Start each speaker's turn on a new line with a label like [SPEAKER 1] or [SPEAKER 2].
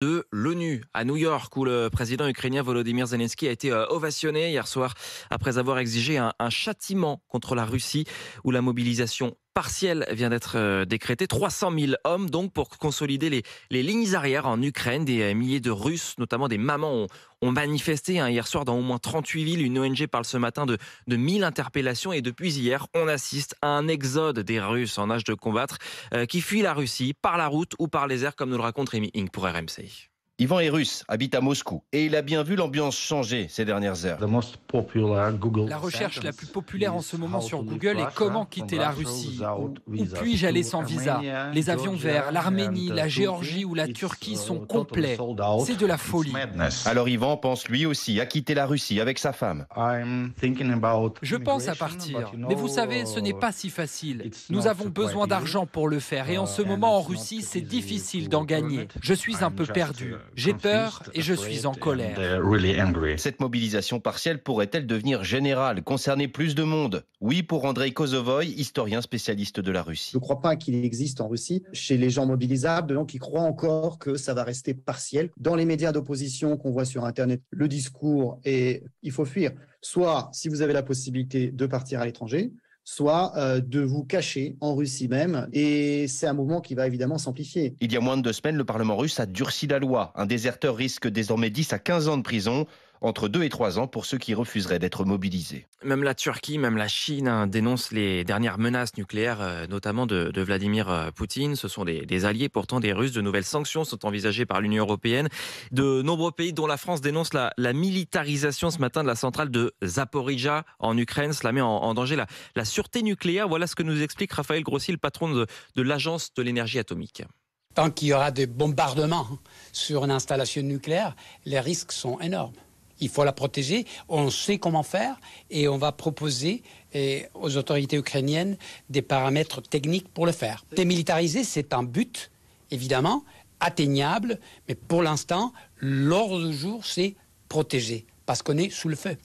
[SPEAKER 1] De l'ONU à New York, où le président ukrainien Volodymyr Zelensky a été ovationné hier soir après avoir exigé un châtiment contre la Russie, où la mobilisation partielle vient d'être décrétée. 300 000 hommes donc pour consolider les lignes arrières en Ukraine. Des milliers de Russes, notamment des mamans, ont manifesté hier soir dans au moins 38 villes. Une ONG parle ce matin de 1000 interpellations, et depuis hier, on assiste à un exode des Russes en âge de combattre qui fuient la Russie par la route ou par les airs, comme nous le raconte Rémi Ing pour RMC.
[SPEAKER 2] Yvan est russe, habite à Moscou et il a bien vu l'ambiance changer ces dernières heures.
[SPEAKER 3] La recherche la plus populaire en ce moment sur Google est comment quitter la Russie. Où puis-je aller sans visa? Les avions vers l'Arménie, la Géorgie ou la Turquie sont complets. C'est de la folie.
[SPEAKER 2] Alors Yvan pense lui aussi à quitter la Russie avec sa femme.
[SPEAKER 3] Je pense à partir, mais vous savez, ce n'est pas si facile. Nous avons besoin d'argent pour le faire, et en ce moment en Russie, c'est difficile d'en gagner. Je suis un peu perdu. J'ai peur et je suis en colère.
[SPEAKER 2] Cette mobilisation partielle pourrait-elle devenir générale, concerner plus de monde? Oui, pour Andrei Kozovoy, historien spécialiste de la Russie.
[SPEAKER 4] Je ne crois pas qu'il existe en Russie, chez les gens mobilisables, donc ils croient encore que ça va rester partiel. Dans les médias d'opposition qu'on voit sur Internet, le discours est il faut fuir. Soit, si vous avez la possibilité de partir à l'étranger, soit de vous cacher en Russie même. Et c'est un mouvement qui va évidemment s'amplifier.
[SPEAKER 2] Il y a moins de 2 semaines, le Parlement russe a durci la loi. Un déserteur risque désormais 10 à 15 ans de prison, entre 2 et 3 ans pour ceux qui refuseraient d'être mobilisés.
[SPEAKER 1] Même la Turquie, même la Chine dénoncent les dernières menaces nucléaires, notamment de Vladimir Poutine. Ce sont des alliés pourtant des Russes. De nouvelles sanctions sont envisagées par l'Union européenne. De nombreux pays, dont la France, dénoncent la militarisation ce matin de la centrale de Zaporijia en Ukraine. Cela met en danger la sûreté nucléaire. Voilà ce que nous explique Raphaël Grossi, le patron de l'Agence de l'énergie atomique.
[SPEAKER 5] Tant qu'il y aura des bombardements sur une installation nucléaire, les risques sont énormes. Il faut la protéger, on sait comment faire et on va proposer aux autorités ukrainiennes des paramètres techniques pour le faire. Démilitariser, c'est un but, évidemment, atteignable, mais pour l'instant, l'ordre du jour, c'est protéger, parce qu'on est sous le feu.